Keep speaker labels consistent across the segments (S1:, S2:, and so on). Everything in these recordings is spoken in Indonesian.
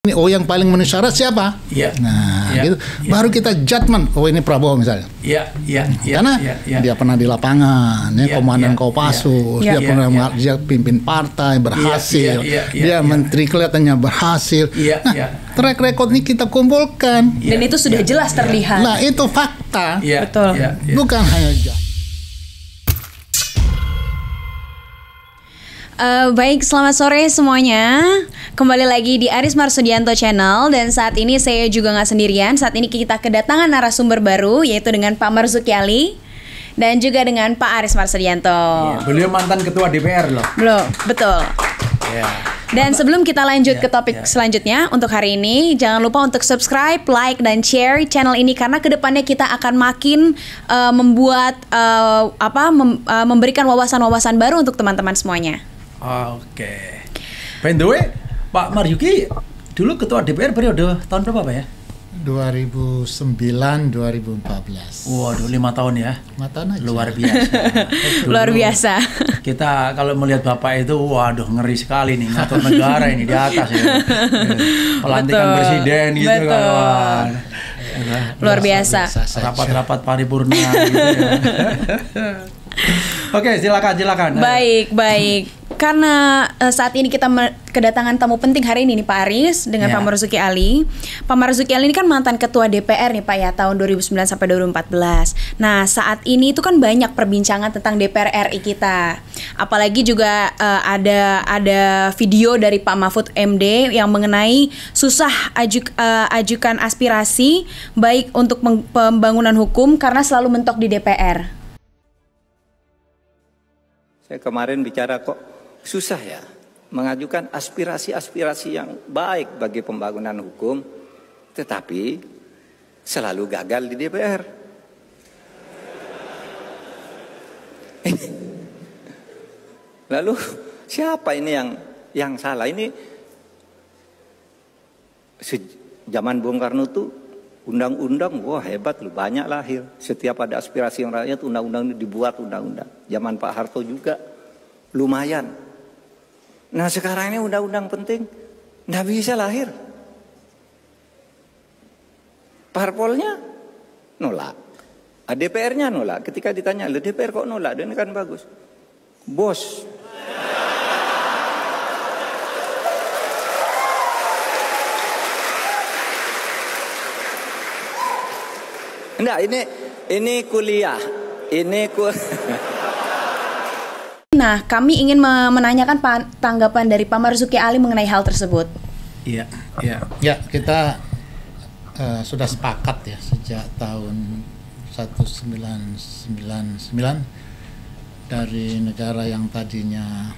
S1: Ini yang paling memenuhi syarat siapa?
S2: Iya.
S1: Nah, gitu. Baru kita judgment. Ini Prabowo misalnya. Karena dia pernah di lapangan, komandan Kopassus, dia pernah dia pimpin partai, berhasil. Dia menteri kelihatannya berhasil. Track record ini kita kumpulkan.
S3: Dan itu sudah jelas terlihat.
S1: Nah, itu fakta.
S3: Betul.
S1: Bukan hanya
S3: Baik, selamat sore semuanya. Kembali lagi di Aris Marsudianto Channel. Dan saat ini saya juga nggak sendirian. Saat ini kita kedatangan narasumber baru, yaitu dengan Pak Marzuki Ali dan juga dengan Pak Aris Marsudianto.
S2: Beliau mantan ketua DPR loh.
S3: Belum, betul. Dan sebelum kita lanjut ke topik selanjutnya untuk hari ini, jangan lupa untuk subscribe, like, dan share channel ini karena kedepannya kita akan makin memberikan wawasan-wawasan baru untuk teman-teman semuanya.
S2: Oke. By the way, Pak Marzuki dulu ketua DPR periode tahun berapa Pak ya?
S1: 2009-2014.
S2: Waduh, 5 tahun ya?
S1: 5 tahun aja.
S2: Luar biasa.
S3: Luar biasa.
S2: Kita kalau melihat Bapak itu, waduh ngeri sekali nih, ngatur negara ini di atas ya. Pelantikan presiden gitu kan.
S3: Luar biasa.
S2: Rapat-rapat paripurna gitu ya. Oke, silakan.
S3: Baik. Karena saat ini kita kedatangan tamu penting hari ini nih Pak Aris dengan Pak Marzuki Ali. Pak Marzuki Ali ini kan mantan ketua DPR nih Pak ya, tahun 2009 sampai 2014. Nah, saat ini itu kan banyak perbincangan tentang DPR RI kita. Apalagi juga ada video dari Pak Mahfud MD yang mengenai susah ajukan aspirasi baik untuk pembangunan hukum karena selalu mentok di DPR.
S4: Saya kemarin bicara kok susah ya mengajukan aspirasi-aspirasi yang baik bagi pembangunan hukum, tetapi selalu gagal di DPR. Lalu siapa ini yang salah? Ini zaman Bung Karno tuh undang-undang, wah hebat loh, banyak lahir. Setiap ada aspirasi yang rakyat, undang-undang ini dibuat undang-undang. Zaman Pak Harto juga lumayan. Nah sekarang ini undang-undang penting, nggak bisa lahir. Parpolnya nolak, DPR-nya nolak. Ketika ditanya, DPR kok nolak? Dan ini kan bagus, bos. Enggak, ini kuliah,
S3: Nah, kami ingin menanyakan tanggapan dari Pak Marzuki Ali mengenai hal tersebut.
S1: Iya, kita sudah sepakat ya sejak tahun 1999 dari negara yang tadinya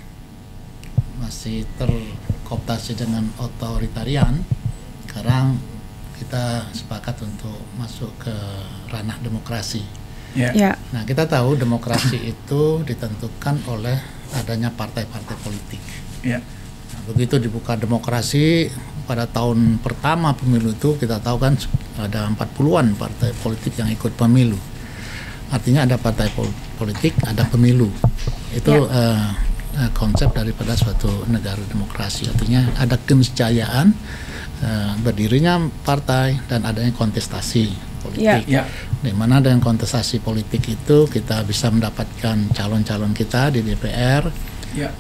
S1: masih terkooptasi dengan otoritarian, sekarang kita sepakat untuk masuk ke ranah demokrasi. Nah, kita tahu demokrasi itu ditentukan oleh adanya partai-partai politik. Nah, begitu dibuka demokrasi pada tahun pertama pemilu itu, kita tahu kan ada 40-an partai politik yang ikut pemilu. Artinya ada partai politik, ada pemilu. Itu konsep daripada suatu negara demokrasi. Artinya ada keniscayaan berdirinya partai dan adanya kontestasi politik. Di mana dengan kontestasi politik itu kita bisa mendapatkan calon-calon kita di DPR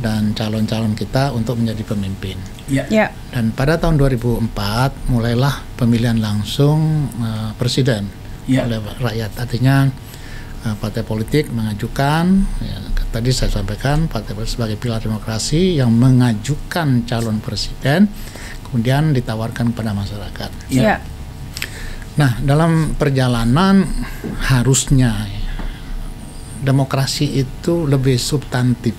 S1: dan calon-calon kita untuk menjadi pemimpin. Dan pada tahun 2004 mulailah pemilihan langsung presiden oleh rakyat. Artinya partai politik mengajukan, tadi saya sampaikan, partai politik sebagai pilar demokrasi yang mengajukan calon presiden, kemudian ditawarkan kepada masyarakat. Nah, dalam perjalanan harusnya demokrasi itu lebih substantif.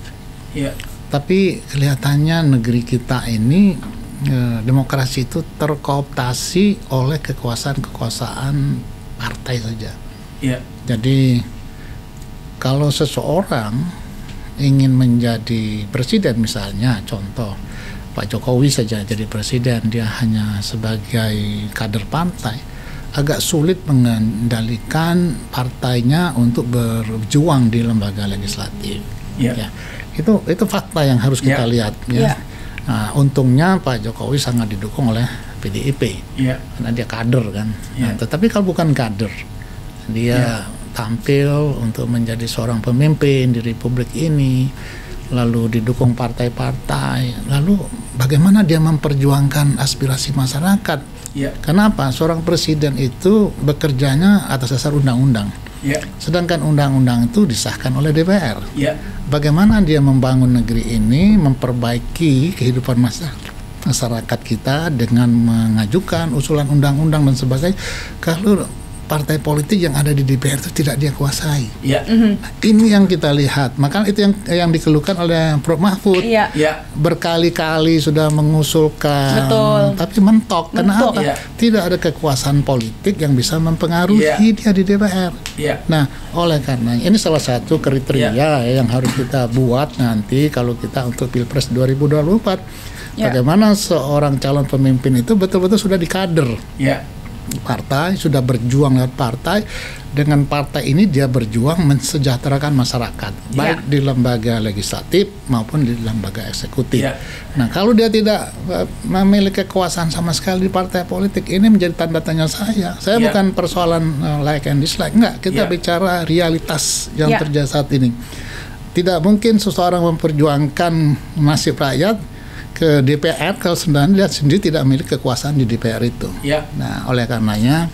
S1: Tapi kelihatannya negeri kita ini demokrasi itu terkooptasi oleh kekuasaan partai saja. Jadi kalau seseorang ingin menjadi presiden misalnya, contoh Pak Jokowi saja jadi presiden, dia hanya sebagai kader partai, agak sulit mengendalikan partainya untuk berjuang di lembaga legislatif. Itu fakta yang harus kita lihat. Nah, untungnya Pak Jokowi sangat didukung oleh PDIP,
S2: Iya.
S1: karena dia kader kan. Nah,
S2: Iya.
S1: tetapi kalau bukan kader, dia tampil untuk menjadi seorang pemimpin di Republik ini, lalu didukung partai-partai, lalu bagaimana dia memperjuangkan aspirasi masyarakat?
S2: Iya.
S1: Kenapa? Seorang presiden itu bekerjanya atas dasar undang-undang,
S2: Iya.
S1: sedangkan undang-undang itu disahkan oleh DPR.
S2: Iya.
S1: Bagaimana dia membangun negeri ini, memperbaiki kehidupan masyarakat kita dengan mengajukan usulan undang-undang dan sebagainya, kalau partai politik yang ada di DPR itu tidak dia kuasai.
S2: Iya.
S1: Nah, ini yang kita lihat. Maka itu yang dikeluhkan oleh Prof. Mahfud.
S3: Iya.
S2: Iya.
S1: Berkali-kali sudah mengusulkan,
S3: Betul.
S1: tapi mentok. Kenapa?
S2: Iya.
S1: Tidak ada kekuasaan politik yang bisa mempengaruhi
S2: Iya.
S1: dia di DPR.
S2: Iya.
S1: Nah, oleh karena ini salah satu kriteria yang harus kita buat nanti kalau kita untuk Pilpres 2024.
S3: Ya.
S1: Bagaimana seorang calon pemimpin itu betul-betul sudah dikader
S2: Iya.
S1: partai, sudah berjuang lewat partai. Dengan partai ini dia berjuang mensejahterakan masyarakat, baik di lembaga legislatif maupun di lembaga eksekutif.
S2: Ya.
S1: Nah, kalau dia tidak memiliki kekuasaan sama sekali di partai politik, ini menjadi tanda tanya saya. Saya
S2: Ya.
S1: bukan persoalan like and dislike, enggak. Kita
S2: Ya.
S1: bicara realitas yang
S3: Ya.
S1: terjadi saat ini. Tidak mungkin seseorang memperjuangkan nasib rakyat ke DPR kalau sebenarnya lihat sendiri tidak memiliki kekuasaan di DPR itu.
S2: Iya.
S1: Nah, oleh karenanya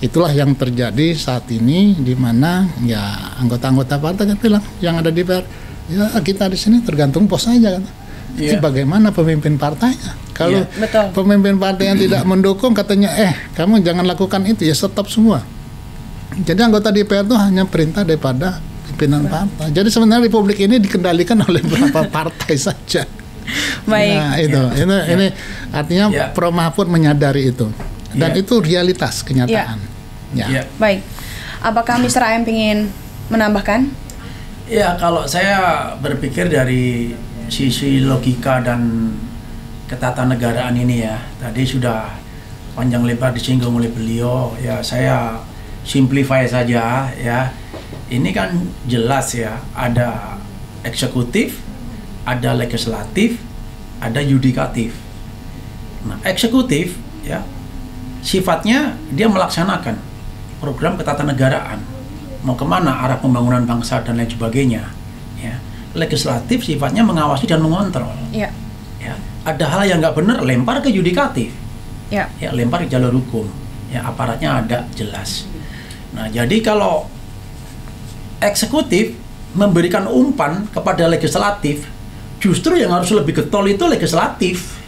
S1: itulah yang terjadi saat ini, di mana ya anggota-anggota partai kan bilang yang ada di DPR, ya kita di sini tergantung pos saja kan. Jadi
S2: Iya.
S1: bagaimana pemimpin partainya? Kalau
S2: Iya.
S3: Betul.
S1: pemimpin partai yang tidak mendukung katanya kamu jangan lakukan itu, ya stop semua. Jadi anggota DPR itu hanya perintah daripada pimpinan partai. Jadi sebenarnya Republik ini dikendalikan oleh beberapa partai saja.
S3: Baik.
S1: Nah, ini artinya
S2: Ya.
S1: Prof. Mahfud menyadari itu, dan
S2: Ya.
S1: itu realitas kenyataan. Ya.
S2: Iya.
S3: Baik. Apakah Mr. AM ingin menambahkan?
S2: Ya, kalau saya berpikir dari sisi logika dan ketatanegaraan ini ya, tadi sudah panjang lebar disinggung oleh beliau, ya saya simplify saja ya. Ini kan jelas ya, ada eksekutif, ada legislatif, ada yudikatif. Nah, eksekutif ya sifatnya dia melaksanakan program ketatanegaraan, mau kemana arah pembangunan bangsa dan lain sebagainya. Ya, legislatif sifatnya mengawasi dan mengontrol.
S3: Ya.
S2: Ya, ada hal yang nggak benar lempar ke yudikatif.
S3: Ya.
S2: Ya, lempar ke jalur hukum. Ya, aparatnya ada jelas. Nah, jadi kalau eksekutif memberikan umpan kepada legislatif, justru yang harus lebih getol itu legislatif.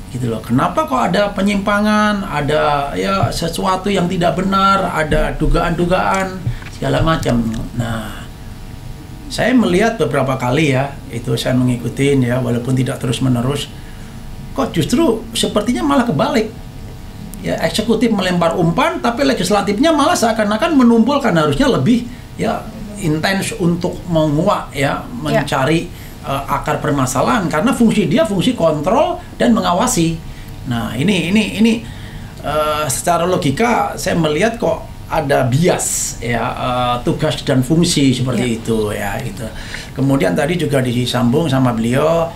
S2: Gitu loh. Kenapa kok ada penyimpangan, ada ya sesuatu yang tidak benar, ada dugaan-dugaan segala macam. Nah, saya melihat beberapa kali ya, itu saya mengikuti ya, walaupun tidak terus-menerus, kok justru sepertinya malah kebalik. Ya, eksekutif melempar umpan, tapi legislatifnya malah seakan-akan menumpulkan, harusnya lebih ya intens untuk menguak ya, mencari akar permasalahan, karena fungsi dia fungsi kontrol dan mengawasi. Nah, ini secara logika saya melihat kok ada bias ya, tugas dan fungsi seperti itu ya gitu. Kemudian tadi juga disambung sama beliau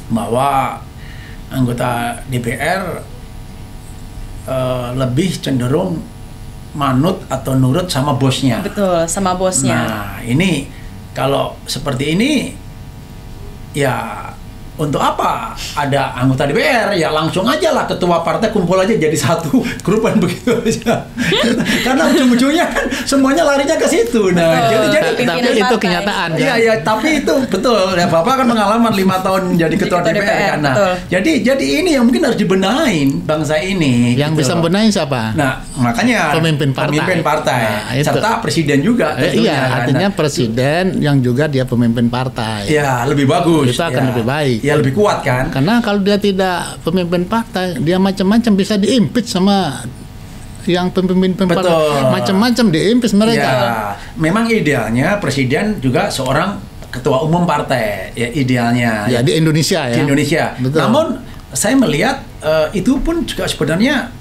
S2: bahwa anggota DPR lebih cenderung manut atau nurut sama bosnya.
S3: Betul, sama bosnya.
S2: Nah, ini kalau seperti ini ya untuk apa ada anggota DPR? Ya langsung aja lah ketua partai kumpul aja jadi satu grup kan begitu aja. Karena ujung-ujungnya kan semuanya larinya ke situ. Nah, jadi
S1: Tapi itu kenyataan
S2: Iya,
S1: kan?
S2: ya, tapi itu betul. Ya, Bapak kan pengalaman 5 tahun jadi ketua DPR kan. Nah,
S3: betul.
S2: jadi ini yang mungkin harus dibenahin bangsa ini.
S1: Yang
S2: gitu
S1: bisa
S2: loh.
S1: benahin siapa?
S2: Nah, makanya
S1: Pemimpin partai. Nah, itu.
S2: serta presiden juga tentunya.
S1: Iya,
S2: kan.
S1: artinya
S2: Nah,
S1: presiden yang juga dia pemimpin partai.
S2: ya lebih bagus.
S1: Itu akan
S2: ya.
S1: lebih baik.
S2: Ya lebih kuat kan.
S1: Karena kalau dia tidak pemimpin partai, dia macam-macam bisa diimpeach sama yang pemimpin partai.
S2: Betul.
S1: Macam-macam diimpeach mereka.
S2: Ya, memang idealnya presiden juga seorang ketua umum partai. Ya idealnya.
S1: Ya di Indonesia ya.
S2: Di Indonesia.
S1: Betul.
S2: Namun saya melihat itu pun juga sebenarnya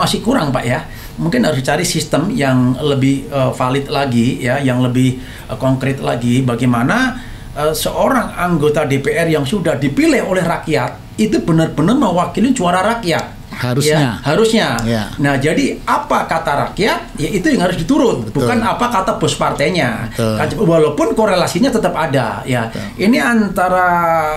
S2: masih kurang, Pak ya. Mungkin harus cari sistem yang lebih valid lagi ya, yang lebih konkret lagi, bagaimana seorang anggota DPR yang sudah dipilih oleh rakyat itu benar-benar mewakili suara rakyat.
S1: Harusnya.
S2: Harusnya.
S1: Ya.
S2: Nah, jadi apa kata rakyat, ya itu yang harus diturut, bukan apa kata bos partainya. Walaupun korelasinya tetap ada, ya. Betul. Ini antara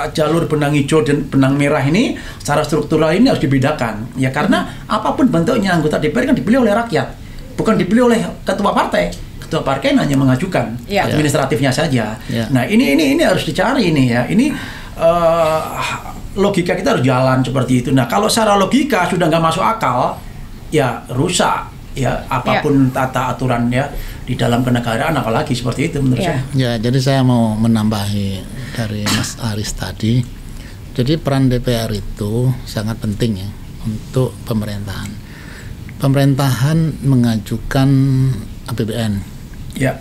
S2: jalur benang hijau dan benang merah ini secara struktural ini harus dibedakan, ya, karena apapun bentuknya anggota DPR kan dipilih oleh rakyat, bukan dipilih oleh ketua partai. Ketua partai hanya mengajukan administratifnya saja. Ya. Nah, ini harus dicari ini, ya. Ini logika kita harus jalan seperti itu. Nah, kalau secara logika sudah nggak masuk akal, ya rusak, ya, apapun tata aturan ya di dalam kenegaraan, apalagi seperti itu menurut saya.
S1: Ya, jadi saya mau menambahi dari Mas Aris tadi. Jadi peran DPR itu sangat penting ya untuk pemerintahan. Pemerintahan mengajukan APBN. Ya.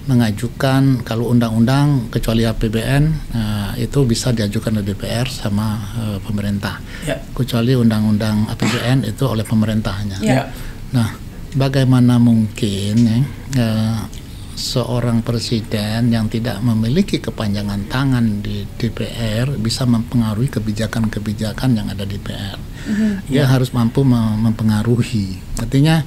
S1: Mengajukan kalau undang-undang kecuali APBN itu bisa diajukan oleh DPR sama pemerintah. Ya. Kecuali undang-undang APBN itu oleh pemerintahnya. Ya. Nah, bagaimana mungkin seorang presiden yang tidak memiliki kepanjangan tangan di DPR bisa mempengaruhi kebijakan-kebijakan yang ada di DPR? Dia harus mampu mempengaruhi. Artinya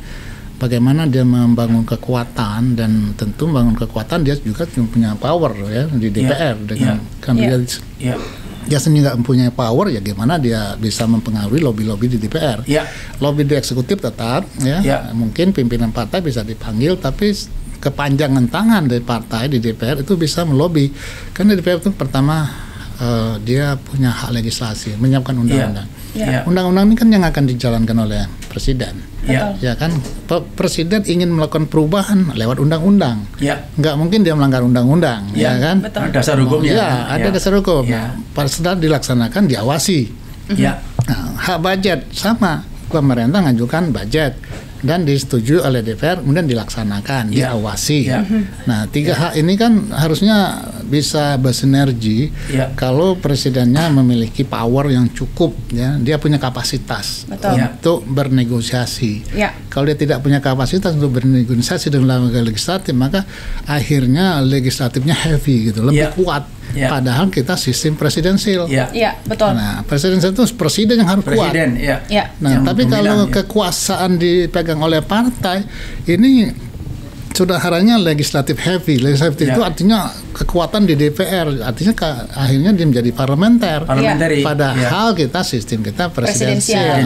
S1: bagaimana dia membangun kekuatan, dan tentu membangun kekuatan dia juga punya power ya di DPR dengan kan dia sendiri nggak mempunyai power, ya gimana dia bisa mempengaruhi lobby-lobby di DPR. Lobby di eksekutif tetap mungkin pimpinan partai bisa dipanggil, tapi kepanjangan tangan dari partai di DPR itu bisa melobi, karena di DPR itu pertama dia punya hak legislasi, menyiapkan undang-undang. Undang-undang ini kan yang akan dijalankan oleh presiden. Ya kan, presiden ingin melakukan perubahan lewat undang-undang. Nggak mungkin dia melanggar undang-undang, ya kan?
S2: Betul. Dasar hukumnya.
S1: Ya, ada dasar hukum. Pada saat dilaksanakan diawasi. Nah, hak budget sama, pemerintah ngajukan budget dan disetujui oleh DPR, kemudian dilaksanakan, diawasi. Nah, tiga hak ini kan harusnya bisa bersinergi kalau presidennya memiliki power yang cukup, ya, dia punya kapasitas untuk bernegosiasi. Kalau dia tidak punya kapasitas untuk bernegosiasi dengan lembaga legislatif, maka akhirnya legislatifnya heavy gitu, lebih kuat. Padahal kita sistem presidensial.
S3: Betul.
S1: Nah, presidensial itu presiden yang harus kuat. Nah, tapi kalau kekuasaan dipegang oleh partai, ini saudaranya legislatif heavy. Legislatif itu artinya kekuatan di DPR, artinya akhirnya dia menjadi parlementer. Padahal kita sistem kita presidensial.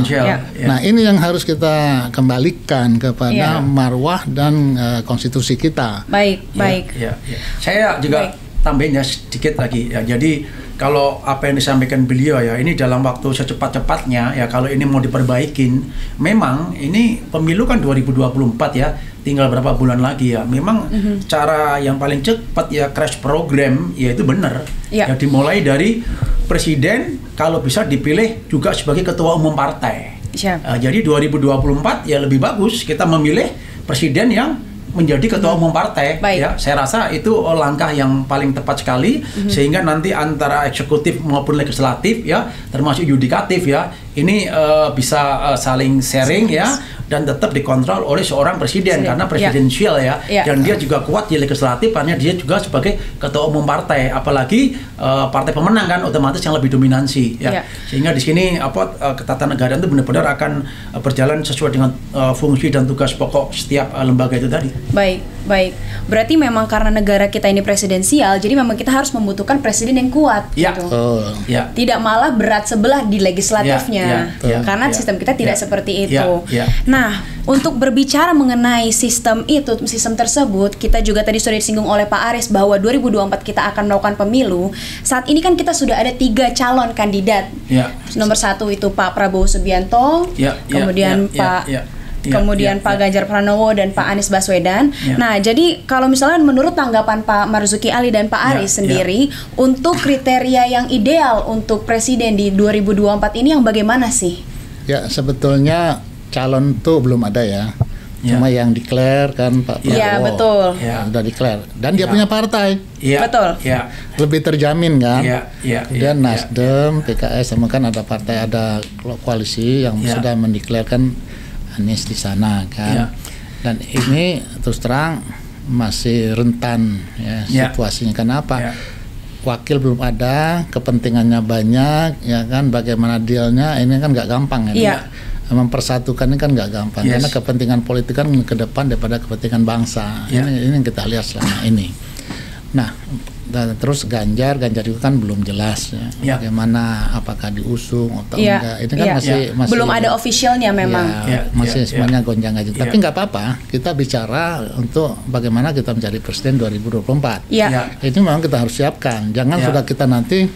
S1: Nah, ini yang harus kita kembalikan kepada marwah dan konstitusi kita.
S3: Baik.
S2: Saya juga tambahin ya sedikit lagi ya. Jadi kalau apa yang disampaikan beliau ya, ini dalam waktu secepat-cepatnya ya, kalau ini mau diperbaikin, memang ini pemilu kan 2024 ya, tinggal berapa bulan lagi ya. Memang cara yang paling cepat ya crash program ya itu benar. Ya dimulai dari presiden, kalau bisa dipilih juga sebagai ketua umum partai. Jadi 2024 ya lebih bagus kita memilih presiden yang menjadi ketua umum partai. Ya, saya rasa itu langkah yang paling tepat sekali, sehingga nanti antara eksekutif maupun legislatif ya, termasuk yudikatif ya, ini bisa saling sharing ya, dan tetap dikontrol oleh seorang presiden karena presidensial dan dia juga kuat di legislatif karena dia juga sebagai ketua umum partai, apalagi partai pemenang kan otomatis yang lebih dominansi sehingga di sini ketatanegaraan itu benar-benar akan berjalan sesuai dengan fungsi dan tugas pokok setiap lembaga itu tadi.
S3: Baik. Berarti memang karena negara kita ini presidensial, jadi memang kita harus membutuhkan presiden yang kuat gitu. Tidak malah berat sebelah di legislatifnya. Karena sistem kita tidak seperti itu. Nah, untuk berbicara mengenai sistem tersebut, kita juga tadi sudah disinggung oleh Pak Aris bahwa 2024 kita akan melakukan pemilu. Saat ini kan kita sudah ada 3 calon kandidat. Nomor 1 itu Pak Prabowo Subianto, kemudian Pak Ganjar Pranowo dan Pak Anies Baswedan. Nah, jadi kalau misalnya menurut tanggapan Pak Marzuki Ali dan Pak Aris sendiri, untuk kriteria yang ideal untuk presiden di 2024 ini yang bagaimana sih? Ya,
S1: sebetulnya calon tuh belum ada ya. Cuma yang declare kan Pak Prabowo.
S3: Iya, betul.
S1: Udah declare. Dan dia punya partai.
S3: Betul.
S1: Lebih terjamin kan. Dan Nasdem, PKS, sama kan ada partai, ada koalisi yang sudah mendeklarkan Anies di sana kan. Dan ini terus terang masih rentan ya situasinya. Kenapa? wakil belum ada, kepentingannya banyak, ya kan? Bagaimana dealnya? Ini kan nggak gampang ya.
S3: Iya.
S1: Mempersatukan ini kan nggak gampang,
S2: Yes.
S1: karena kepentingan politik kan ke depan daripada kepentingan bangsa.
S2: Yeah.
S1: Ini yang kita lihat selama ini. Nah, terus Ganjar juga kan belum jelas ya.
S2: Yeah.
S1: Bagaimana, apakah diusung atau
S3: Iya.
S1: enggak? Ini kan
S3: Iya.
S1: masih
S3: Belum ada officialnya memang.
S1: Ya,
S2: Ya,
S1: masih
S2: ya,
S1: semuanya gonjang-ganjing.
S2: Ya.
S1: Tapi nggak apa-apa, kita bicara untuk bagaimana kita menjadi presiden 2024.
S3: Iya.
S2: Ya.
S1: Ini memang kita harus siapkan. Jangan
S2: Ya.
S1: sudah kita nanti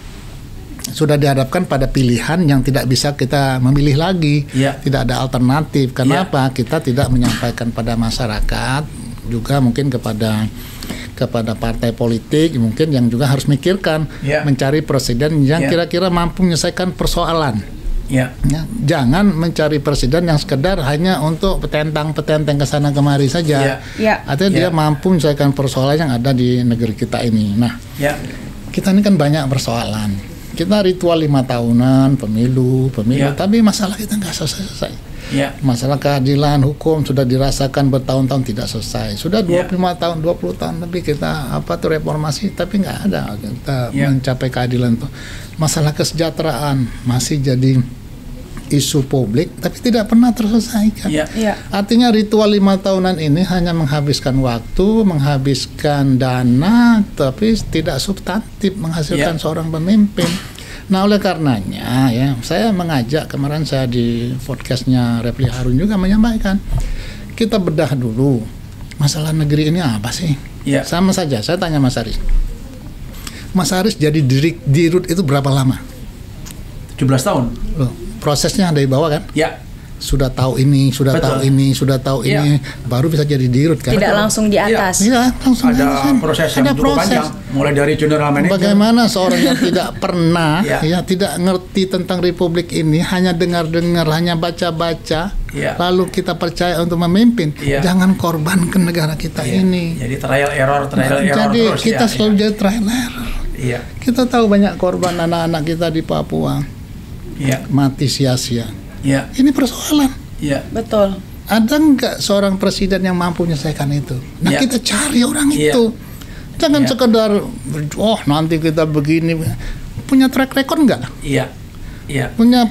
S1: sudah dihadapkan pada pilihan yang tidak bisa kita memilih lagi,
S2: Ya.
S1: tidak ada alternatif.
S2: Ya.
S1: Kenapa? Kita tidak menyampaikan pada masyarakat, juga mungkin kepada partai politik mungkin yang juga harus mikirkan
S2: Ya.
S1: mencari presiden yang
S2: Ya.
S1: kira-kira mampu menyelesaikan persoalan.
S2: Ya.
S1: Ya, jangan mencari presiden yang sekedar hanya untuk petentang ke sana kemari saja.
S2: Ya.
S3: Ya.
S1: Artinya
S2: Ya.
S1: dia mampu menyelesaikan persoalan yang ada di negeri kita ini. Nah,
S2: Ya.
S1: kita ini kan banyak persoalan. Kita ritual 5 tahunan, pemilu,
S2: Ya.
S1: tapi masalah kita nggak selesai.
S2: Ya.
S1: Masalah keadilan hukum sudah dirasakan bertahun-tahun tidak selesai. Sudah 25 tahun, 20 tahun lebih kita reformasi, tapi nggak ada kita
S2: Ya.
S1: mencapai keadilan itu. Masalah kesejahteraan masih jadi isu publik, tapi tidak pernah terselesaikan.
S2: Ya.
S3: Iya.
S1: Artinya ritual 5 tahunan ini hanya menghabiskan waktu, menghabiskan dana, tapi tidak substantif menghasilkan
S2: Ya.
S1: seorang pemimpin. Nah, oleh karenanya ya, saya mengajak, kemarin saya di podcastnya Refli Harun juga menyampaikan, kita bedah dulu masalah negeri ini apa sih?
S2: Ya.
S1: Sama saja, saya tanya Mas Aris. Mas Aris jadi dirut itu berapa lama?
S2: 17 tahun.
S1: Loh, prosesnya dari bawah kan?
S2: Ya.
S1: Sudah tahu ini, sudah
S2: Betul.
S1: tahu ini, sudah tahu
S2: Iya.
S1: ini, baru bisa jadi dirut kan?
S3: Tidak langsung di atas.
S1: Iya, langsung
S2: Ada
S1: langsung.
S2: proses yang
S1: Ada
S2: cukup panjang, mulai dari general manager.
S1: Bagaimana seorang yang tidak pernah,
S2: Iya.
S1: ya tidak ngerti tentang republik ini, hanya dengar-dengar, hanya baca-baca,
S2: Iya.
S1: lalu kita percaya untuk memimpin.
S2: Iya.
S1: Jangan korbankan negara kita
S2: Iya.
S1: ini.
S2: Jadi trial error
S1: Jadi
S2: terus.
S1: kita
S2: ya,
S1: selalu jadi trial error.
S2: Iya.
S1: Kita tahu banyak korban anak-anak kita di Papua
S2: Iya.
S1: mati sia-sia.
S2: Iya.
S1: Ini persoalan.
S2: Iya.
S3: Betul.
S1: Ada nggak seorang presiden yang mampu menyelesaikan itu? Nah,
S2: Ya.
S1: kita cari orang
S2: Ya.
S1: itu. Jangan
S2: Ya.
S1: sekedar, oh nanti kita begini. Punya track record nggak?
S2: Iya. Iya.
S1: Punya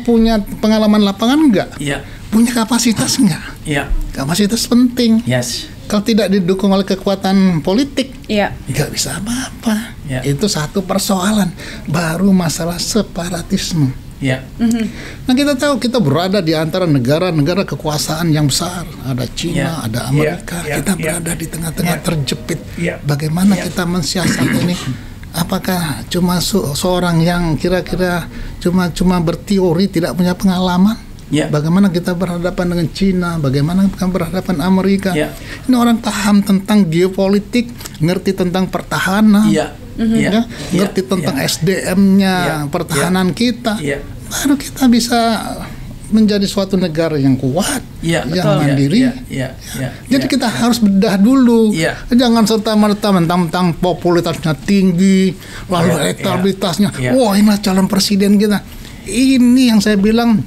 S1: pengalaman lapangan nggak?
S2: Iya.
S1: Punya kapasitas nggak?
S2: Iya.
S1: Kapasitas penting.
S2: Yes.
S1: Kalau tidak didukung oleh kekuatan politik,
S3: Iya.
S1: nggak bisa apa-apa.
S2: Ya.
S1: Itu satu persoalan. Baru masalah separatisme.
S2: Iya.
S1: Nah, kita tahu kita berada di antara negara-negara kekuasaan yang besar. Ada Cina,
S2: Ya.
S1: ada
S2: Ya.
S1: Amerika.
S2: Ya.
S1: Kita
S2: Ya.
S1: berada di tengah-tengah
S2: Ya.
S1: terjepit.
S2: Ya.
S1: Bagaimana
S2: Ya.
S1: kita mensiasat ini? Apakah cuma seorang yang kira-kira cuma berteori, tidak punya pengalaman?
S2: Ya.
S1: Bagaimana kita berhadapan dengan Cina? Bagaimana kita berhadapan Amerika?
S2: Ya.
S1: Ini orang paham tentang geopolitik, ngerti tentang pertahanan.
S2: Iya. Iya.
S1: Ya, ngerti
S2: Iya.
S1: tentang
S2: Iya.
S1: SDM-nya,
S2: Iya.
S1: pertahanan kita,
S2: Iya.
S1: baru kita bisa menjadi suatu negara yang kuat,
S2: Iya.
S1: yang
S2: Betul.
S1: mandiri.
S2: Iya. Iya. Iya.
S1: Jadi
S2: Iya.
S1: kita harus bedah dulu,
S2: Iya.
S1: jangan serta-merta mentang-mentang popularitasnya tinggi, lalu
S2: Iya.
S1: elektabilitasnya,
S2: Iya.
S1: wah inilah calon presiden kita. Ini yang saya bilang,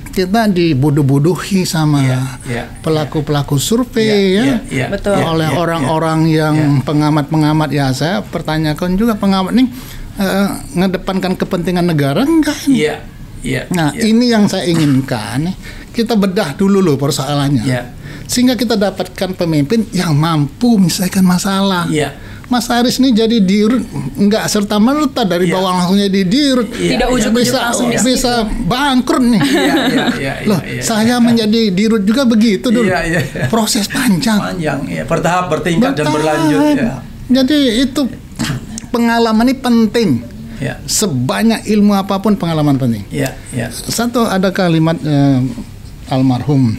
S1: kita dibodoh-bodohi sama
S2: Iya. Iya.
S1: pelaku-pelaku survei
S2: Iya.
S1: ya.
S2: Iya. Iya.
S3: Betul.
S2: Iya.
S1: Oleh
S2: Iya.
S1: orang-orang yang pengamat-pengamat. Ya saya pertanyakan juga, pengamat ini ngedepankan kepentingan negara enggak?
S2: Iya. Iya.
S1: Nah,
S2: Iya.
S1: ini yang saya inginkan. Kita bedah dulu loh persoalannya.
S2: Iya.
S1: Sehingga kita dapatkan pemimpin yang mampu menyelesaikan masalah.
S2: Iya.
S1: Mas Aris ini jadi dirut enggak serta merta dari
S2: Iya.
S1: bawah langsung jadi dirut.
S2: Iya.
S3: Tidak ujuk-ujuk
S1: Bisa
S3: langsung di
S1: bisa bangkrut nih.
S2: Iya. Iya. Iya.
S1: Loh,
S2: Iya.
S1: saya menjadi dirut juga begitu dulu.
S2: Iya. Iya.
S1: Proses panjang.
S2: Panjang. Ya. Bertahap, bertingkat dan
S1: Bertahap.
S2: berlanjut. Ya.
S1: Jadi itu pengalaman ini penting.
S2: Ya.
S1: Sebanyak ilmu apapun pengalaman penting.
S2: Ya. Ya.
S1: Satu ada kalimat almarhum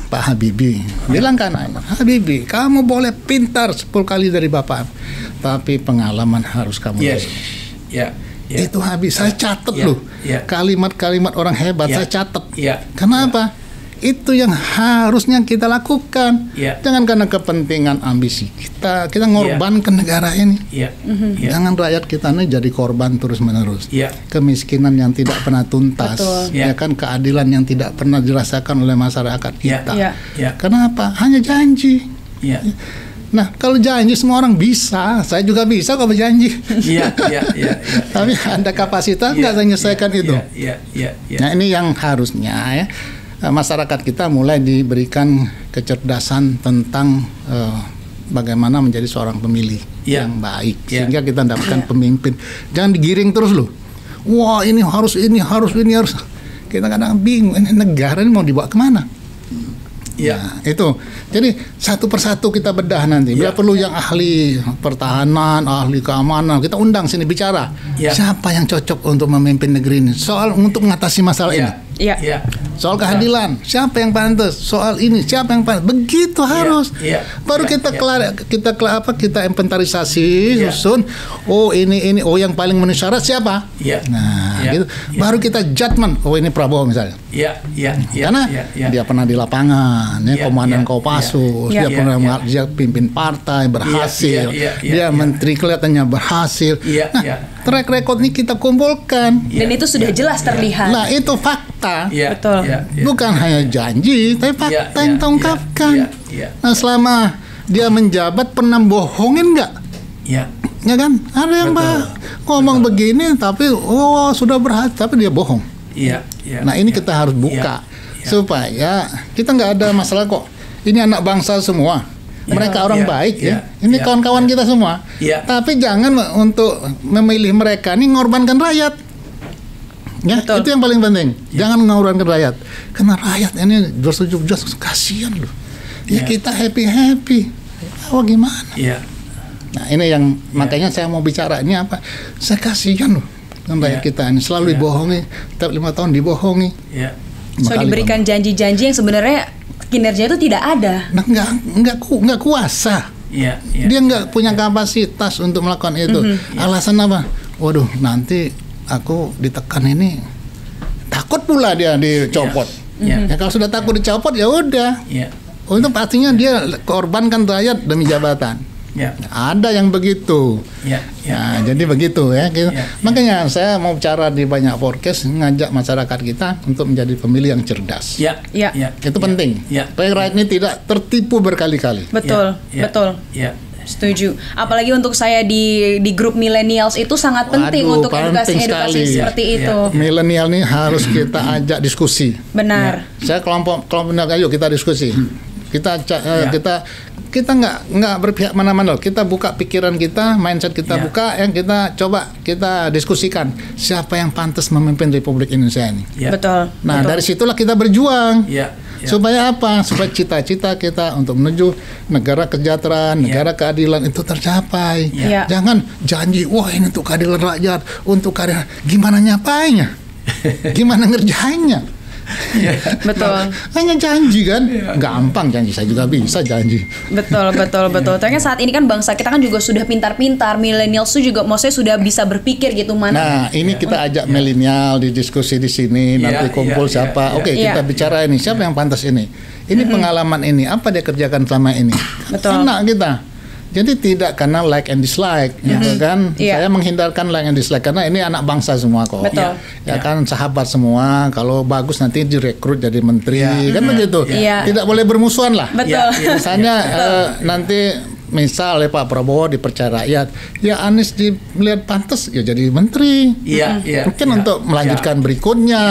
S1: Pak Habibie bilang kan, Habibie kamu boleh pintar 10 kali dari bapak, tapi pengalaman harus kamu
S2: Yes.
S1: miliki.
S2: Ya. Ya.
S1: Itu habis saya catat
S2: Ya.
S1: loh
S2: Ya.
S1: kalimat-kalimat orang hebat
S2: Ya.
S1: saya catat.
S2: Ya.
S1: Kenapa? Itu yang harusnya kita lakukan.
S2: Ya.
S1: Jangan karena kepentingan ambisi kita ngorbankan negara ini.
S2: Ya. Ya.
S1: Jangan rakyat kita ini jadi korban terus-menerus.
S2: Ya.
S1: Kemiskinan yang tidak pernah tuntas,
S3: Betul.
S1: ya kan, keadilan yang tidak pernah dirasakan oleh masyarakat
S2: Ya.
S1: kita.
S3: Ya.
S2: Ya.
S1: Kenapa? Hanya janji.
S2: Ya.
S1: Nah, kalau janji semua orang bisa, saya juga bisa kok berjanji.
S2: Iya.
S1: Tapi ada kapasitas nggak menyelesaikan itu?
S2: Iya.
S1: Nah, ini yang harusnya ya masyarakat kita mulai diberikan kecerdasan tentang bagaimana menjadi seorang pemilih yang baik, sehingga kita mendapatkan pemimpin. Jangan digiring terus loh. Wah, ini harus. Kita kadang bingung, ini negara ini mau dibawa kemana? Nah, itu. Jadi satu persatu kita bedah nanti. Bila perlu yang ahli pertahanan, ahli keamanan, kita undang sini bicara. Siapa yang cocok untuk memimpin negeri ini? Soal untuk mengatasi masalah ini. Soal keadilan, siapa yang pantas? Soal ini, siapa yang pantas? Begitu harus. Baru kita kita inventarisasi, susun. Oh ini, oh yang paling memenuhi syarat siapa? Nah, gitu. Baru kita judgment. Oh ini Prabowo misalnya. Karena dia pernah di lapangan, komandan Kopassus, dia pernah dia pimpin partai berhasil, dia menteri kelihatannya berhasil. Nah, track record ini kita kumpulkan.
S3: Dan itu sudah jelas terlihat.
S1: Nah, itu fakta.
S3: Betul.
S1: Bukan hanya janji, tapi fakta yang terungkapkan. Nah, selama dia menjabat pernah bohongin nggak? Ya kan? Ada yang ngomong begini, tapi sudah berhasil, tapi dia bohong. Nah, ini kita harus buka supaya kita nggak ada masalah kok. Ini anak bangsa semua. Mereka orang baik ya. Ini kawan-kawan kita semua. Tapi jangan untuk memilih mereka ini mengorbankan rakyat. Ya, itu yang paling penting. Jangan mengorbankan rakyat. Karena rakyat ini 217 kasihan loh. Ya kita happy. Gimana? Nah, ini yang makanya saya mau bicara ini apa? Saya kasihan loh. Rakyat kita ini selalu dibohongi, setiap 5 tahun dibohongi.
S3: So diberikan janji-janji yang sebenarnya kinerja itu tidak ada.
S1: Nah, nggak kuasa. Dia nggak punya kapasitas untuk melakukan itu. Alasan apa? Waduh, nanti aku ditekan ini, takut pula dia dicopot. Ya kalau sudah takut dicopot ya udah. Oh, itu pastinya dia korbankan rakyat demi jabatan. Ada yang begitu. Nah, jadi begitu ya. Makanya saya mau bicara di banyak podcast, ngajak masyarakat kita untuk menjadi pemilih yang cerdas. Itu penting. Supaya rakyat ini tidak tertipu berkali-kali.
S3: Betul. Setuju. Apalagi untuk saya di grup millennials itu sangat penting untuk edukasi seperti itu.
S1: Milenial ini harus kita ajak diskusi.
S3: Benar.
S1: Saya kelompok ayo kita diskusi. Kita nggak berpihak mana-mana. Kita buka pikiran kita, mindset kita buka, yang kita coba kita diskusikan siapa yang pantas memimpin Republik Indonesia ini.
S3: Betul.
S1: Nah, dari situlah kita berjuang. Supaya apa? Supaya cita-cita kita untuk menuju negara kesejahteraan, negara keadilan itu tercapai. Jangan janji, wah ini untuk keadilan rakyat, untuk keadilan. Gimana nyapainnya? Gimana ngerjainnya?
S3: Betul.
S1: Hanya janji kan? Gampang janji, saya juga bisa janji.
S3: Betul. Ternyata saat ini kan bangsa kita kan juga sudah pintar-pintar, milenial itu juga maksudnya sudah bisa berpikir gitu mana.
S1: Nah, ini kita ajak milenial di diskusi di sini, nanti kumpul siapa. Oke, kita bicara ini, siapa yang pantas ini. Ini pengalaman ini, apa dia kerjakan selama ini.
S3: Betul.
S1: Enak kita. Jadi tidak karena like and dislike, gitu kan? Saya menghindarkan like and dislike karena ini anak bangsa semua kok.
S3: Betul.
S1: Ya kan, sahabat semua. Kalau bagus nanti direkrut jadi menteri, kan begitu. Tidak boleh bermusuhan lah.
S3: Betul.
S1: Misalnya nanti misal Pak Prabowo dipercaya rakyat, ya Anies dilihat pantas ya jadi menteri. Mungkin untuk melanjutkan berikutnya.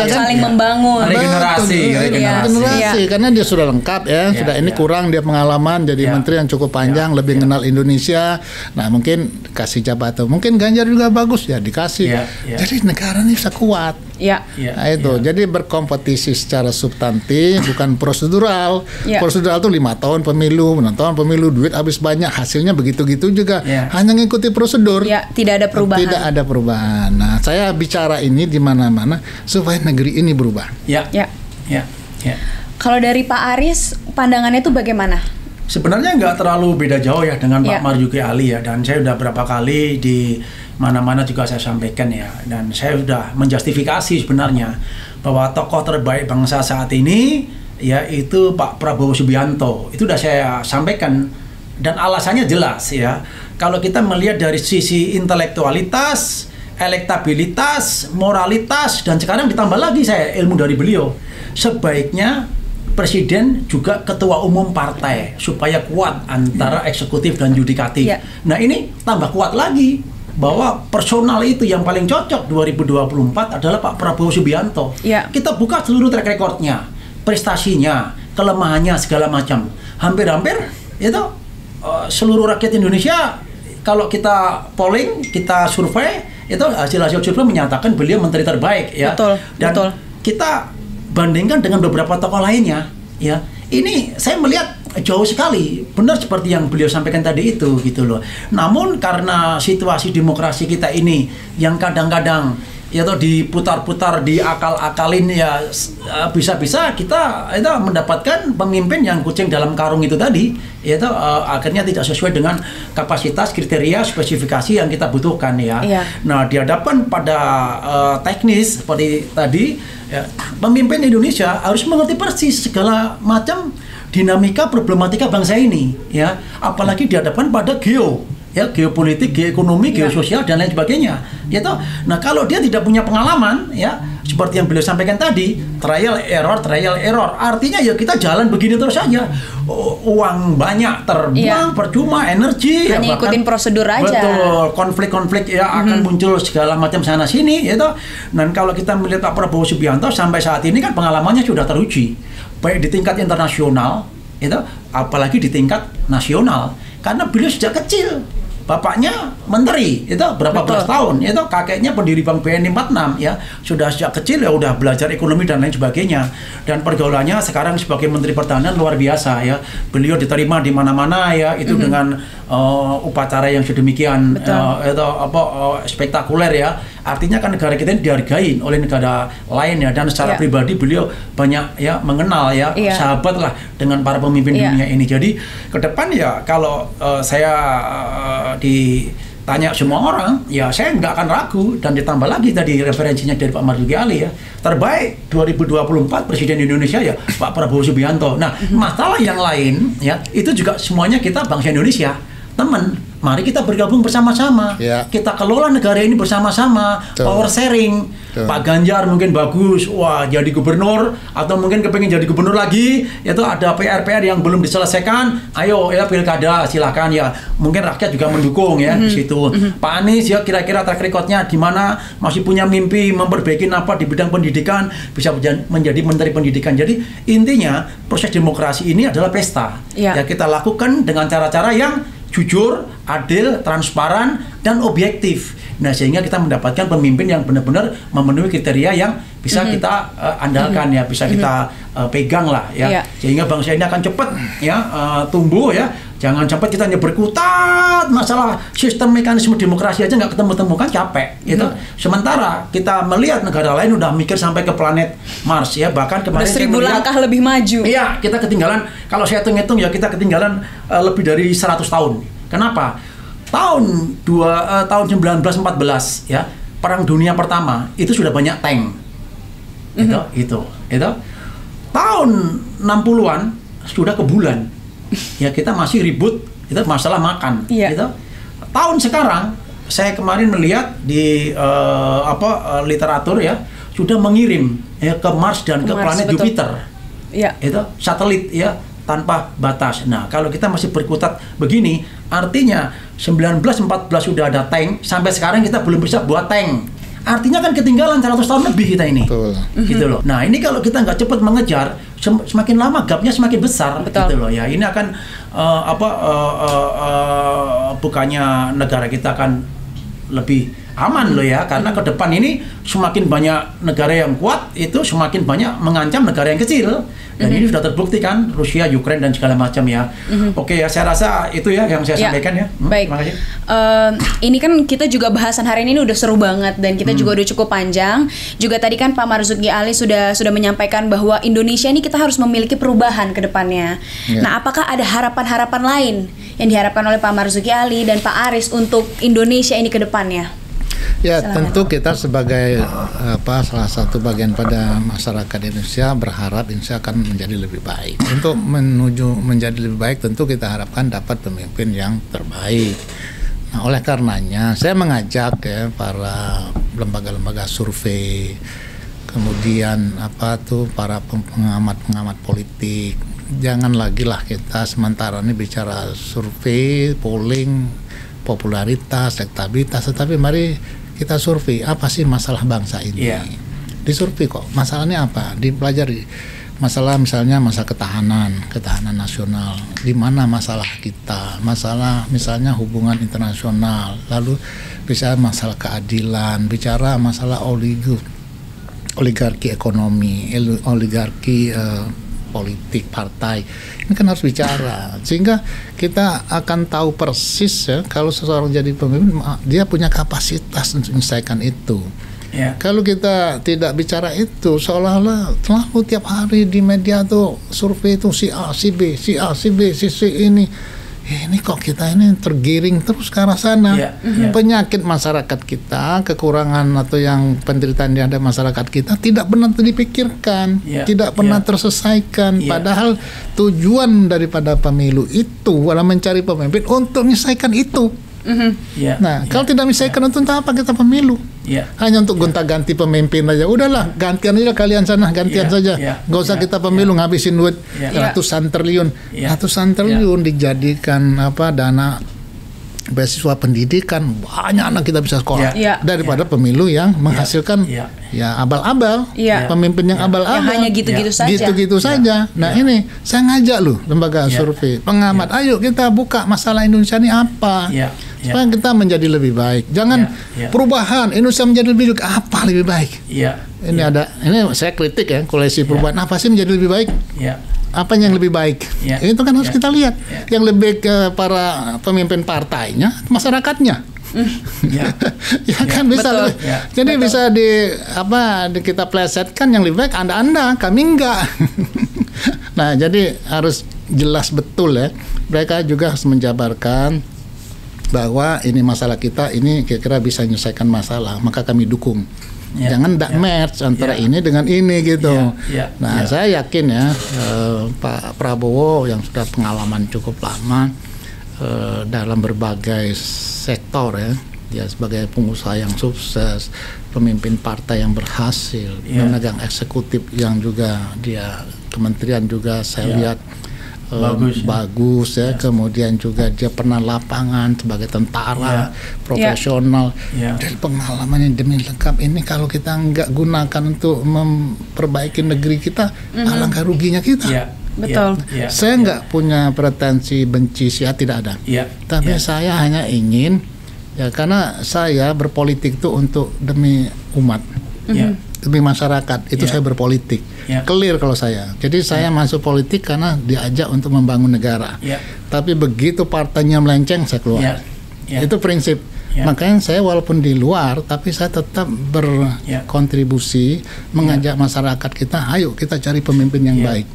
S3: Saling membangun.
S1: Regenerasi, karena dia sudah lengkap ya, sudah ini kurang dia pengalaman jadi menteri yang cukup panjang, lebih kenal Indonesia. Nah, mungkin kasih jabatan. Mungkin Ganjar juga bagus ya dikasih. Jadi negara ini bisa kuat. Nah, itu. Jadi berkompetisi secara substantif, bukan prosedural. Prosedural itu 5 tahun pemilu, 6 tahun pemilu, duit habis banyak, hasilnya begitu-gitu juga. Hanya ngikuti prosedur.
S3: Tidak ada perubahan.
S1: Tidak ada perubahan. Nah, saya bicara ini di mana-mana supaya negeri ini berubah.
S3: Kalau dari Pak Aris, pandangannya itu bagaimana?
S2: Sebenarnya nggak terlalu beda jauh ya dengan Pak Marzuki Ali ya, dan saya udah berapa kali di mana-mana juga saya sampaikan ya, dan saya sudah menjustifikasi sebenarnya bahwa tokoh terbaik bangsa saat ini yaitu Pak Prabowo Subianto. Itu sudah saya sampaikan dan alasannya jelas ya. Kalau kita melihat dari sisi intelektualitas, elektabilitas, moralitas, dan sekarang ditambah lagi saya ilmu dari beliau, sebaiknya presiden juga ketua umum partai supaya kuat antara eksekutif dan yudikatif.
S3: Ya.
S2: Nah ini tambah kuat lagi bahwa personal itu yang paling cocok 2024 adalah Pak Prabowo Subianto.
S3: Ya.
S2: Kita buka seluruh track recordnya, prestasinya, kelemahannya segala macam. Hampir-hampir itu seluruh rakyat Indonesia kalau kita polling, kita survei, itu hasil-hasil survei menyatakan beliau menteri terbaik ya.
S3: Betul,
S2: Dan
S3: betul.
S2: kita bandingkan dengan beberapa tokoh lainnya ya. Ini saya melihat jauh sekali, benar seperti yang beliau sampaikan tadi itu gitu loh. Namun karena situasi demokrasi kita ini yang kadang-kadang ya tuh diputar-putar, diakal-akalin ya, bisa-bisa kita itu mendapatkan pemimpin yang kucing dalam karung itu tadi, itu akhirnya tidak sesuai dengan kapasitas, kriteria, spesifikasi yang kita butuhkan ya.
S3: Iya.
S2: Nah dihadapkan pada teknis seperti tadi, ya, pemimpin Indonesia harus mengerti persis segala macam dinamika problematika bangsa ini ya, apalagi dihadapkan pada geopolitik, geoekonomi, geososial dan lain sebagainya. Gitu. Nah, kalau dia tidak punya pengalaman ya, seperti yang beliau sampaikan tadi, trial error. Artinya ya kita jalan begini terus saja. Uang banyak terbuang, percuma, energi
S3: hanya
S2: ya,
S3: ikutin prosedur aja.
S2: Betul, konflik-konflik ya akan muncul segala macam sana sini gitu. Dan kalau kita melihat Pak Prabowo Subianto sampai saat ini kan pengalamannya sudah teruji, baik di tingkat internasional itu, apalagi di tingkat nasional. Karena beliau sejak kecil, bapaknya menteri, itu berapa belas tahun, itu kakeknya pendiri Bank BNI 46 ya, sudah sejak kecil ya udah belajar ekonomi dan lain sebagainya. Dan pergaulannya sekarang sebagai Menteri Pertahanan luar biasa ya, beliau diterima di mana-mana ya, itu dengan upacara yang sedemikian spektakuler ya. Artinya kan negara kita ini dihargai oleh negara lain ya, dan secara pribadi beliau banyak ya mengenal ya, sahabat lah dengan para pemimpin dunia ini. Jadi ke depan ya kalau saya ditanya semua orang, ya saya nggak akan ragu, dan ditambah lagi tadi referensinya dari Pak Marzuki Ali ya, terbaik 2024 Presiden Indonesia ya Pak Prabowo Subianto. Nah, masalah yang lain ya, itu juga semuanya kita bangsa Indonesia, teman. Mari kita bergabung bersama-sama, kita kelola negara ini bersama-sama, power sharing. Pak Ganjar mungkin bagus, wah jadi gubernur, atau mungkin kepingin jadi gubernur lagi, itu ada PR-PR yang belum diselesaikan, ayo ya pilkada silakan ya, mungkin rakyat juga mendukung ya di situ. Pak Anies ya kira-kira track recordnya di mana, masih punya mimpi memperbaiki apa di bidang pendidikan, bisa menjadi menteri pendidikan. Jadi intinya proses demokrasi ini adalah pesta, ya kita lakukan dengan cara-cara yang jujur, adil, transparan, dan objektif. Nah, sehingga kita mendapatkan pemimpin yang benar-benar memenuhi kriteria yang bisa kita andalkan ya, bisa kita pegang lah ya. Sehingga bangsa ini akan cepat ya tumbuh ya. Jangan cepat kita hanya berkutat masalah sistem mekanisme demokrasi aja nggak ketemu-temu, kan capek gitu. Sementara kita melihat negara lain udah mikir sampai ke planet Mars ya, bahkan kemarin
S3: 1000 langkah lebih maju.
S2: Iya, kita ketinggalan, kalau saya hitung-hitung ya kita ketinggalan lebih dari 100 tahun. Kenapa? Tahun 1914 ya, Perang Dunia Pertama itu sudah banyak tank. Itu. Tahun 60-an sudah ke bulan. Ya kita masih ribut itu masalah makan. Gitu. Tahun sekarang saya kemarin melihat di literatur ya, sudah mengirim ya ke Mars dan ke planet Jupiter. Itu satelit ya, tanpa batas. Nah, kalau kita masih berkutat begini, artinya 1914 sudah ada tank, sampai sekarang kita belum bisa buat tank. Artinya kan ketinggalan 100 tahun lebih kita ini. Gitu loh. Nah, ini kalau kita nggak cepat mengejar, semakin lama gapnya semakin besar. Gitu loh ya. Ini akan bukannya negara kita akan lebih aman loh ya, karena ke depan ini semakin banyak negara yang kuat itu semakin banyak mengancam negara yang kecil, dan ini sudah terbukti kan, Rusia, Ukraina dan segala macam ya. Oke ya, saya rasa itu ya yang saya sampaikan ya.
S3: Baik.
S2: Terima kasih.
S3: Ini kan kita juga bahasan hari ini udah seru banget, dan kita juga udah cukup panjang. Juga tadi kan Pak Marzuki Ali sudah menyampaikan bahwa Indonesia ini kita harus memiliki perubahan ke depannya. Nah, apakah ada harapan-harapan lain yang diharapkan oleh Pak Marzuki Ali dan Pak Aris untuk Indonesia ini ke depannya?
S1: Ya, tentu kita sebagai salah satu bagian pada masyarakat Indonesia berharap Indonesia akan menjadi lebih baik. Untuk menuju menjadi lebih baik, tentu kita harapkan dapat pemimpin yang terbaik. Nah, oleh karenanya saya mengajak ya para lembaga-lembaga survei kemudian para pengamat politik. Jangan lagi lah kita sementara ini bicara survei, polling, popularitas, elektabilitas, tetapi mari kita survei apa sih masalah bangsa ini. Disurvei kok, masalahnya apa, dipelajari. Masalah misalnya masalah ketahanan nasional, di mana masalah kita, masalah misalnya hubungan internasional, lalu bisa masalah keadilan, bicara masalah oligarki ekonomi, oligarki politik partai. Ini kan harus bicara sehingga kita akan tahu persis ya kalau seseorang jadi pemimpin dia punya kapasitas untuk menyelesaikan itu. Kalau kita tidak bicara itu, seolah-olah selalu tiap hari di media tuh survei itu si A, si B, si A, si B, si C ini kok kita ini tergiring terus ke arah sana. Penyakit masyarakat kita, kekurangan atau yang penderitaan yang ada masyarakat kita tidak pernah dipikirkan, tidak pernah terselesaikan. Padahal tujuan daripada pemilu itu adalah mencari pemimpin untuk menyelesaikan itu. Nah, kalau tidak menyelesaikan untuk apa kita pemilu? Hanya untuk gonta-ganti pemimpin aja. Udahlah, gantian aja kalian sana, gantian saja. Nggak usah kita pemilu ngabisin duit ratusan triliun. Ratusan triliun dijadikan dana beasiswa pendidikan, banyak anak kita bisa sekolah daripada pemilu yang menghasilkan abal-abal, pemimpin yang abal-abal,
S3: yang hanya gitu-gitu saja.
S1: Gitu-gitu saja. Nah ini saya ngajak loh lembaga survei, pengamat, ayo kita buka masalah Indonesia ini apa, supaya kita menjadi lebih baik. Jangan perubahan Indonesia menjadi lebih baik, apa lebih baik? Ini saya kritik ya, koalisi perubahan apa sih menjadi lebih baik? Apa yang lebih baik? Itu kan harus kita lihat. Yang lebih ke para pemimpin partainya, masyarakatnya. Kan bisa. Jadi bisa kita plesetkan yang lebih baik Anda, kami enggak. Nah, jadi harus jelas betul ya. Mereka juga harus menjabarkan bahwa ini masalah kita, ini kira-kira bisa menyelesaikan masalah, maka kami dukung. Jangan match antara ini dengan ini gitu. Nah, saya yakin ya Pak Prabowo yang sudah pengalaman cukup lama dalam berbagai sektor ya, dia sebagai pengusaha yang sukses, pemimpin partai yang berhasil, pemegang eksekutif yang juga dia kementerian juga saya lihat bagus ya. Kemudian juga dia pernah lapangan sebagai tentara profesional. Dari pengalaman yang demi lengkap ini kalau kita nggak gunakan untuk memperbaiki negeri kita, alangkah ruginya kita.
S3: Betul.
S1: Saya nggak punya pretensi benci tidak ada. Tapi saya hanya ingin karena saya berpolitik itu untuk demi umat. Demi masyarakat itu saya berpolitik clear kalau saya. Jadi saya masuk politik karena diajak untuk membangun negara. Tapi begitu partainya melenceng saya keluar. Itu prinsip. Makanya saya walaupun di luar tapi saya tetap berkontribusi mengajak masyarakat kita, ayo kita cari pemimpin yang baik.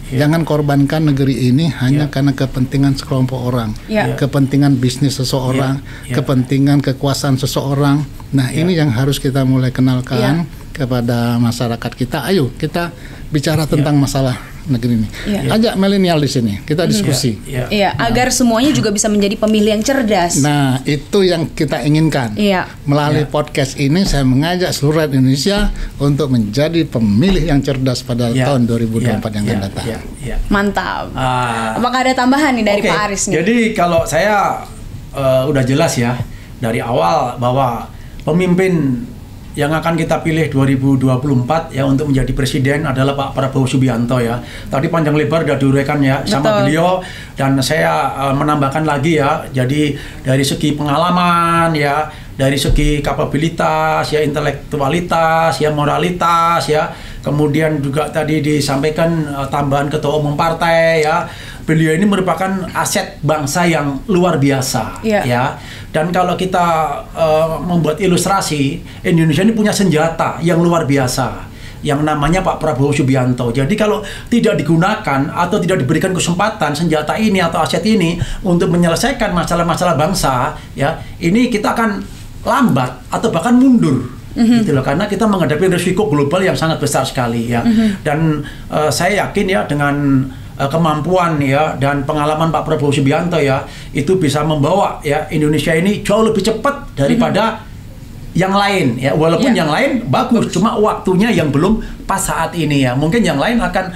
S1: Jangan korbankan negeri ini hanya karena kepentingan sekelompok orang, kepentingan bisnis seseorang, kepentingan kekuasaan seseorang. Nah, ini yang harus kita mulai kenalkan kepada masyarakat kita. Ayo kita bicara tentang masalah negeri ini. Ajak milenial di sini, kita diskusi.
S3: Agar semuanya juga bisa menjadi pemilih yang cerdas.
S1: Nah, itu yang kita inginkan. Melalui podcast ini saya mengajak seluruh rakyat Indonesia untuk menjadi pemilih yang cerdas pada tahun 2024 yang akan datang.
S3: Mantap. Apakah ada tambahan nih dari Pak Aris nih?
S2: Jadi kalau saya udah jelas ya dari awal bahwa pemimpin yang akan kita pilih 2024 ya untuk menjadi presiden adalah Pak Prabowo Subianto ya. Tadi panjang lebar udah diuraikan ya sama beliau, dan saya menambahkan lagi ya. Jadi dari segi pengalaman ya, dari segi kapabilitas ya, intelektualitas ya, moralitas ya. Kemudian juga tadi disampaikan tambahan ketua umum partai ya. Beliau ini merupakan aset bangsa yang luar biasa ya. Dan kalau kita membuat ilustrasi, Indonesia ini punya senjata yang luar biasa yang namanya Pak Prabowo Subianto. Jadi kalau tidak digunakan atau tidak diberikan kesempatan senjata ini atau aset ini untuk menyelesaikan masalah-masalah bangsa ya, ini kita akan lambat atau bahkan mundur. Gitu loh, karena kita menghadapi risiko global yang sangat besar sekali ya. Dan saya yakin ya dengan kemampuan ya dan pengalaman Pak Prabowo Subianto ya, itu bisa membawa ya Indonesia ini jauh lebih cepat daripada yang lain ya, walaupun yang lain bagus, cuma waktunya yang belum pas saat ini ya. Mungkin yang lain akan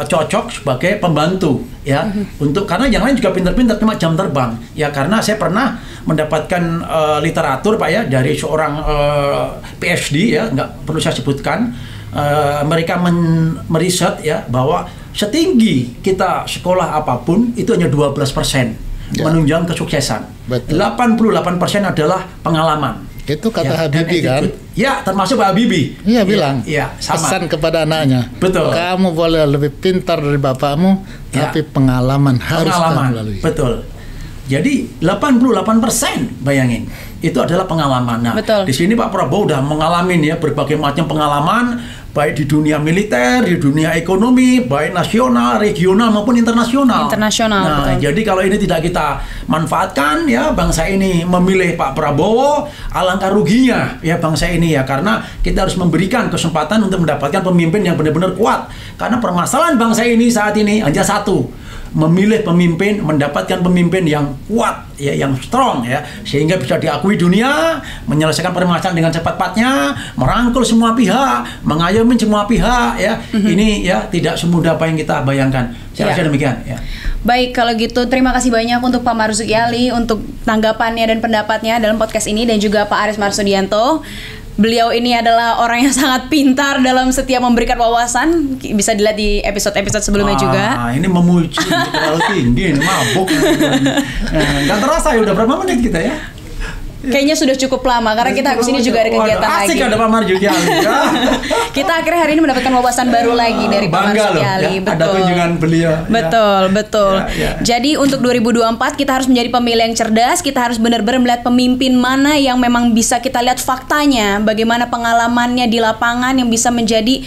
S2: cocok sebagai pembantu ya, untuk karena yang lain juga pintar-pintar, cuma jam terbang ya. Karena saya pernah mendapatkan literatur Pak ya dari seorang PhD ya, nggak perlu saya sebutkan. Mereka meriset ya bahwa setinggi kita sekolah apapun itu hanya 12% menunjang kesuksesan.
S1: Betul.
S2: 88% adalah pengalaman.
S1: Itu kata
S2: Ya,
S1: Habibie kan?
S2: Ya, termasuk Pak Habibie.
S1: Iya bilang.
S2: Iya, sama.
S1: Pesan kepada anaknya.
S2: Betul.
S1: Kamu boleh lebih pintar dari bapakmu,
S2: Ya.
S1: tapi pengalaman harus kamu lalui.
S2: Betul. Jadi 88% bayangin itu adalah pengalaman. Nah,
S3: Betul.
S2: di sini Pak Prabowo udah mengalami ya berbagai macam pengalaman, baik di dunia militer, di dunia ekonomi, baik nasional, regional maupun internasional. Nah,
S3: betul.
S2: jadi kalau ini tidak kita manfaatkan ya, bangsa ini memilih Pak Prabowo, alangkah ruginya ya bangsa ini ya, karena kita harus memberikan kesempatan untuk mendapatkan pemimpin yang benar-benar kuat. Karena permasalahan bangsa ini saat ini hanya satu, memilih pemimpin, mendapatkan pemimpin yang kuat ya, yang strong ya, sehingga bisa diakui dunia, menyelesaikan permasalahan dengan cepat-cepatnya, merangkul semua pihak, mengayomi semua pihak ya. Ini ya tidak semudah apa yang kita bayangkan. Saya rasa demikian ya.
S3: Baik, kalau gitu terima kasih banyak untuk Pak Marzuki Ali untuk tanggapannya dan pendapatnya dalam podcast ini, dan juga Pak Aris Marsudianto. Beliau ini adalah orang yang sangat pintar dalam setiap memberikan wawasan. Bisa dilihat di episode-episode sebelumnya juga.
S2: Ini memuji terlalu tinggi, ini mabuk. Nggak terasa ya, udah berapa menit kita ya?
S3: Kayaknya sudah cukup lama karena kita habis ini juga ada kegiatan lagi.
S2: Asik ada Pak Marzuki Ali.
S3: Kita akhirnya hari ini mendapatkan wawasan baru lagi dari Pak Marzuki Ali.
S2: Ya, ada kunjungan beliau.
S3: Betul. Jadi untuk 2024 kita harus menjadi pemilih yang cerdas. Kita harus benar-benar melihat pemimpin mana yang memang bisa kita lihat faktanya, bagaimana pengalamannya di lapangan yang bisa menjadi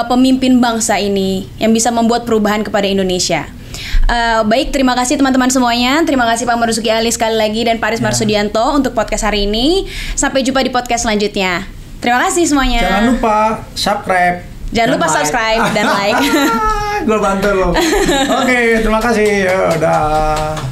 S3: pemimpin bangsa ini, yang bisa membuat perubahan kepada Indonesia. Baik, terima kasih teman-teman semuanya. Terima kasih Pak Marzuki Ali sekali lagi dan Pak Aris Marsudianto untuk podcast hari ini. Sampai jumpa di podcast selanjutnya. Terima kasih semuanya.
S2: Jangan lupa subscribe.
S3: Jangan lupa subscribe dan like.
S2: Gue bantu lo. Oke, terima kasih. Udah.